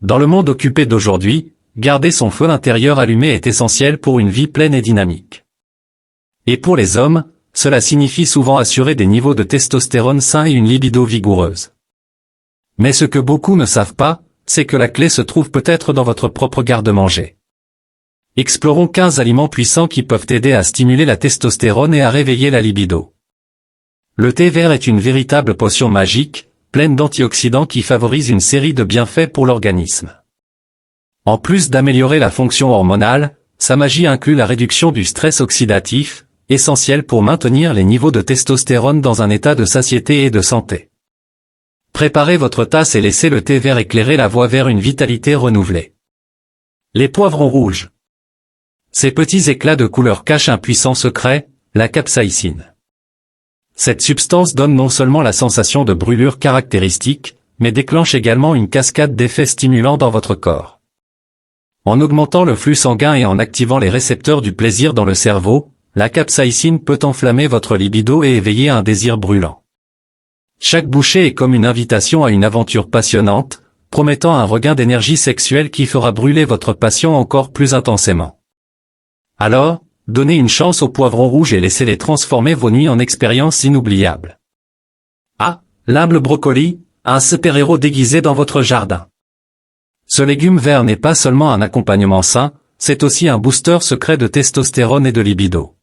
Dans le monde occupé d'aujourd'hui, garder son feu intérieur allumé est essentiel pour une vie pleine et dynamique. Et pour les hommes, cela signifie souvent assurer des niveaux de testostérone sains et une libido vigoureuse. Mais ce que beaucoup ne savent pas, c'est que la clé se trouve peut-être dans votre propre garde-manger. Explorons 15 aliments puissants qui peuvent aider à stimuler la testostérone et à réveiller la libido. Le thé vert est une véritable potion magique, pleine d'antioxydants qui favorise une série de bienfaits pour l'organisme. En plus d'améliorer la fonction hormonale, sa magie inclut la réduction du stress oxydatif, essentiel pour maintenir les niveaux de testostérone dans un état de satiété et de santé. Préparez votre tasse et laissez le thé vert éclairer la voie vers une vitalité renouvelée. Les poivrons rouges. Ces petits éclats de couleur cachent un puissant secret, la capsaïcine. Cette substance donne non seulement la sensation de brûlure caractéristique, mais déclenche également une cascade d'effets stimulants dans votre corps. En augmentant le flux sanguin et en activant les récepteurs du plaisir dans le cerveau, la capsaïcine peut enflammer votre libido et éveiller un désir brûlant. Chaque bouchée est comme une invitation à une aventure passionnante, promettant un regain d'énergie sexuelle qui fera brûler votre passion encore plus intensément. Alors, donnez une chance aux poivrons rouges et laissez-les transformer vos nuits en expériences inoubliables. Ah, l'humble brocoli, un super-héros déguisé dans votre jardin. Ce légume vert n'est pas seulement un accompagnement sain, c'est aussi un booster secret de testostérone et de libido.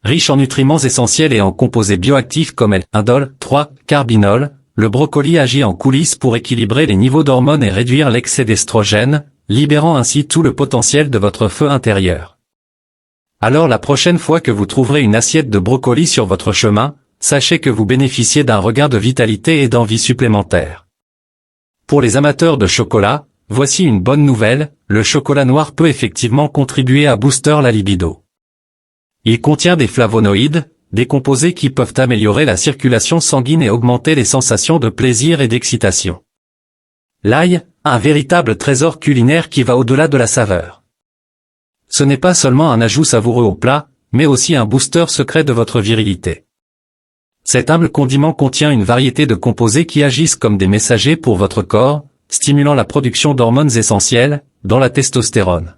Riche en nutriments essentiels et en composés bioactifs comme L-indol, 3-carbinol, le brocoli agit en coulisses pour équilibrer les niveaux d'hormones et réduire l'excès d'estrogène, libérant ainsi tout le potentiel de votre feu intérieur. Alors la prochaine fois que vous trouverez une assiette de brocoli sur votre chemin, sachez que vous bénéficiez d'un regain de vitalité et d'envie supplémentaire. Pour les amateurs de chocolat, voici une bonne nouvelle, le chocolat noir peut effectivement contribuer à booster la libido. Il contient des flavonoïdes, des composés qui peuvent améliorer la circulation sanguine et augmenter les sensations de plaisir et d'excitation. L'ail, un véritable trésor culinaire qui va au-delà de la saveur. Ce n'est pas seulement un ajout savoureux au plat, mais aussi un booster secret de votre virilité. Cet humble condiment contient une variété de composés qui agissent comme des messagers pour votre corps, stimulant la production d'hormones essentielles, dont la testostérone.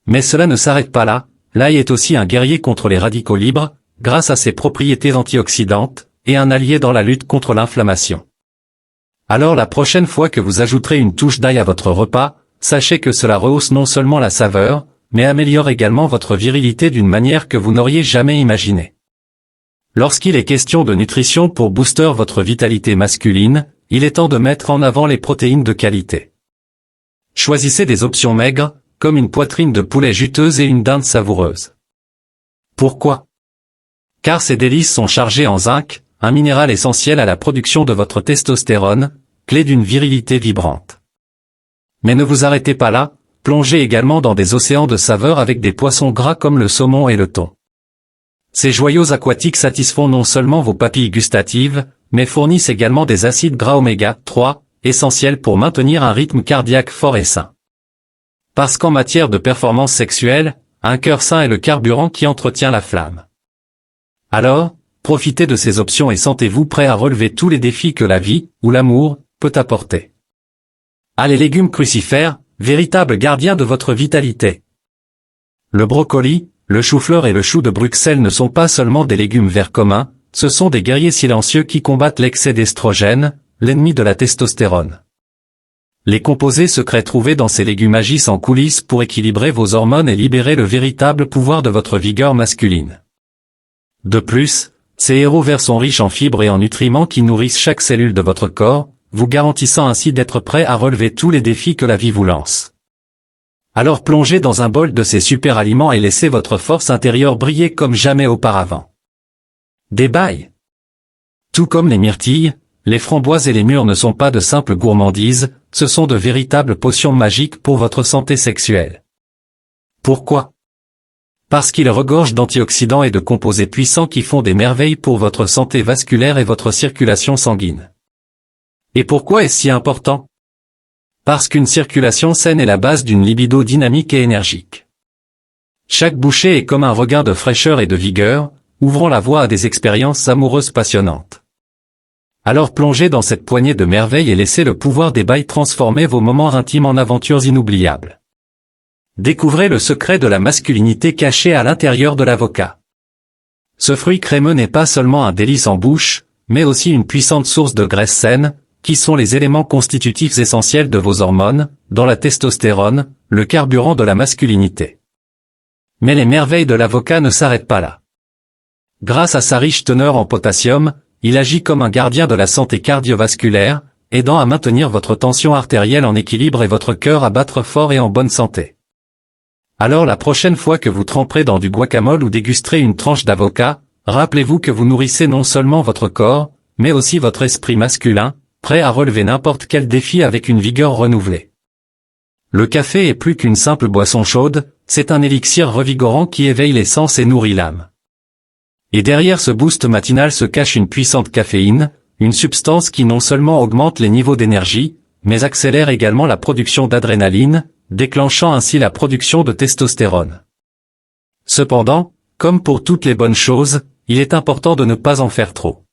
Mais cela ne s'arrête pas là, l'ail est aussi un guerrier contre les radicaux libres, grâce à ses propriétés antioxydantes, et un allié dans la lutte contre l'inflammation. Alors la prochaine fois que vous ajouterez une touche d'ail à votre repas, sachez que cela rehausse non seulement la saveur, mais améliore également votre virilité d'une manière que vous n'auriez jamais imaginée. Lorsqu'il est question de nutrition pour booster votre vitalité masculine, il est temps de mettre en avant les protéines de qualité. Choisissez des options maigres, comme une poitrine de poulet juteuse et une dinde savoureuse. Pourquoi? Car ces délices sont chargés en zinc, un minéral essentiel à la production de votre testostérone, clé d'une virilité vibrante. Mais ne vous arrêtez pas là, plongez également dans des océans de saveurs avec des poissons gras comme le saumon et le thon. Ces joyaux aquatiques satisfont non seulement vos papilles gustatives, mais fournissent également des acides gras oméga 3, essentiels pour maintenir un rythme cardiaque fort et sain. Parce qu'en matière de performance sexuelle, un cœur sain est le carburant qui entretient la flamme. Alors, profitez de ces options et sentez-vous prêt à relever tous les défis que la vie, ou l'amour, peut apporter. Ah, les légumes crucifères, véritables gardiens de votre vitalité. Le brocoli, le chou-fleur et le chou de Bruxelles ne sont pas seulement des légumes verts communs, ce sont des guerriers silencieux qui combattent l'excès d'estrogène, l'ennemi de la testostérone. Les composés secrets trouvés dans ces légumes agissent en coulisses pour équilibrer vos hormones et libérer le véritable pouvoir de votre vigueur masculine. De plus, ces héros verts sont riches en fibres et en nutriments qui nourrissent chaque cellule de votre corps, vous garantissant ainsi d'être prêt à relever tous les défis que la vie vous lance. Alors plongez dans un bol de ces super aliments et laissez votre force intérieure briller comme jamais auparavant. Des bails. Tout comme les myrtilles, les framboises et les mûres ne sont pas de simples gourmandises, ce sont de véritables potions magiques pour votre santé sexuelle. Pourquoi? Parce qu'ils regorgent d'antioxydants et de composés puissants qui font des merveilles pour votre santé vasculaire et votre circulation sanguine. Et pourquoi est-ce si important? Parce qu'une circulation saine est la base d'une libido dynamique et énergique. Chaque bouchée est comme un regain de fraîcheur et de vigueur, ouvrant la voie à des expériences amoureuses passionnantes. Alors plongez dans cette poignée de merveilles et laissez le pouvoir des bails transformer vos moments intimes en aventures inoubliables. Découvrez le secret de la masculinité cachée à l'intérieur de l'avocat. Ce fruit crémeux n'est pas seulement un délice en bouche, mais aussi une puissante source de graisse saine, qui sont les éléments constitutifs essentiels de vos hormones, dont la testostérone, le carburant de la masculinité. Mais les merveilles de l'avocat ne s'arrêtent pas là. Grâce à sa riche teneur en potassium, il agit comme un gardien de la santé cardiovasculaire, aidant à maintenir votre tension artérielle en équilibre et votre cœur à battre fort et en bonne santé. Alors la prochaine fois que vous tremperez dans du guacamole ou dégusterez une tranche d'avocat, rappelez-vous que vous nourrissez non seulement votre corps, mais aussi votre esprit masculin, prêt à relever n'importe quel défi avec une vigueur renouvelée. Le café est plus qu'une simple boisson chaude, c'est un élixir revigorant qui éveille les sens et nourrit l'âme. Et derrière ce boost matinal se cache une puissante caféine, une substance qui non seulement augmente les niveaux d'énergie, mais accélère également la production d'adrénaline, déclenchant ainsi la production de testostérone. Cependant, comme pour toutes les bonnes choses, il est important de ne pas en faire trop.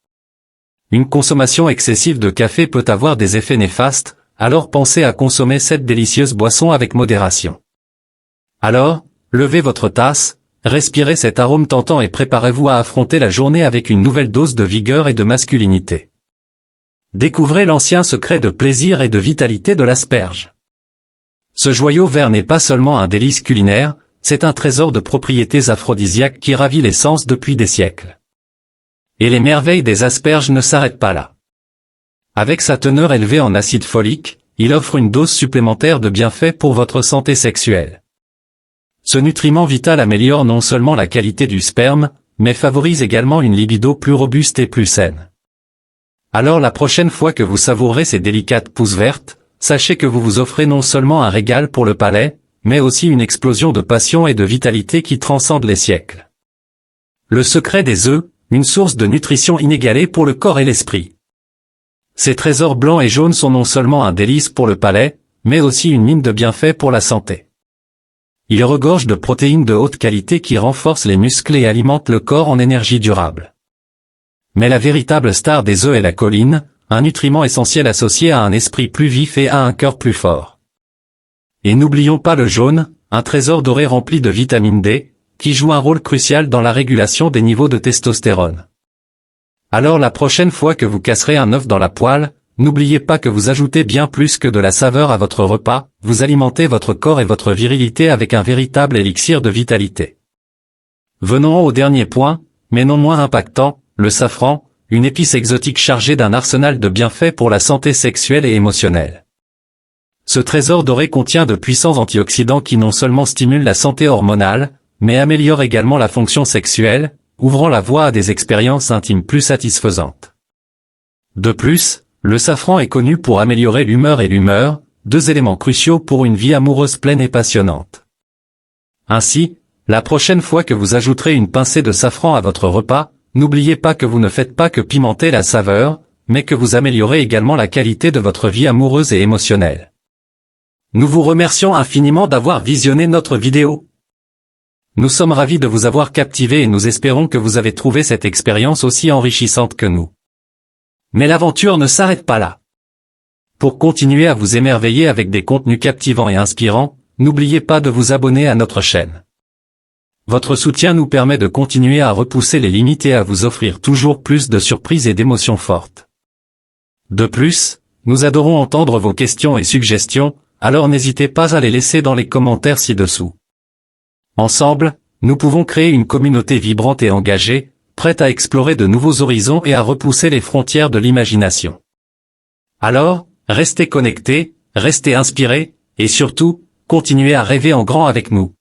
Une consommation excessive de café peut avoir des effets néfastes, alors pensez à consommer cette délicieuse boisson avec modération. Alors, levez votre tasse, respirez cet arôme tentant et préparez-vous à affronter la journée avec une nouvelle dose de vigueur et de masculinité. Découvrez l'ancien secret de plaisir et de vitalité de l'asperge. Ce joyau vert n'est pas seulement un délice culinaire, c'est un trésor de propriétés aphrodisiaques qui ravit les sens depuis des siècles. Et les merveilles des asperges ne s'arrêtent pas là. Avec sa teneur élevée en acide folique, il offre une dose supplémentaire de bienfaits pour votre santé sexuelle. Ce nutriment vital améliore non seulement la qualité du sperme, mais favorise également une libido plus robuste et plus saine. Alors la prochaine fois que vous savourez ces délicates pousses vertes, sachez que vous vous offrez non seulement un régal pour le palais, mais aussi une explosion de passion et de vitalité qui transcende les siècles. Le secret des œufs, une source de nutrition inégalée pour le corps et l'esprit. Ces trésors blancs et jaunes sont non seulement un délice pour le palais, mais aussi une mine de bienfaits pour la santé. Ils regorgent de protéines de haute qualité qui renforcent les muscles et alimentent le corps en énergie durable. Mais la véritable star des œufs est la choline, un nutriment essentiel associé à un esprit plus vif et à un cœur plus fort. Et n'oublions pas le jaune, un trésor doré rempli de vitamine D, qui joue un rôle crucial dans la régulation des niveaux de testostérone. Alors la prochaine fois que vous casserez un œuf dans la poêle, n'oubliez pas que vous ajoutez bien plus que de la saveur à votre repas, vous alimentez votre corps et votre virilité avec un véritable élixir de vitalité. Venons au dernier point, mais non moins impactant, le safran, une épice exotique chargée d'un arsenal de bienfaits pour la santé sexuelle et émotionnelle. Ce trésor doré contient de puissants antioxydants qui non seulement stimulent la santé hormonale, mais améliorent également la fonction sexuelle, ouvrant la voie à des expériences intimes plus satisfaisantes. De plus, le safran est connu pour améliorer l'humeur et l'humeur, deux éléments cruciaux pour une vie amoureuse pleine et passionnante. Ainsi, la prochaine fois que vous ajouterez une pincée de safran à votre repas, n'oubliez pas que vous ne faites pas que pimenter la saveur, mais que vous améliorez également la qualité de votre vie amoureuse et émotionnelle. Nous vous remercions infiniment d'avoir visionné notre vidéo. Nous sommes ravis de vous avoir captivé et nous espérons que vous avez trouvé cette expérience aussi enrichissante que nous. Mais l'aventure ne s'arrête pas là. Pour continuer à vous émerveiller avec des contenus captivants et inspirants, n'oubliez pas de vous abonner à notre chaîne. Votre soutien nous permet de continuer à repousser les limites et à vous offrir toujours plus de surprises et d'émotions fortes. De plus, nous adorons entendre vos questions et suggestions, alors n'hésitez pas à les laisser dans les commentaires ci-dessous. Ensemble, nous pouvons créer une communauté vibrante et engagée, prête à explorer de nouveaux horizons et à repousser les frontières de l'imagination. Alors, restez connectés, restez inspirés, et surtout, continuez à rêver en grand avec nous.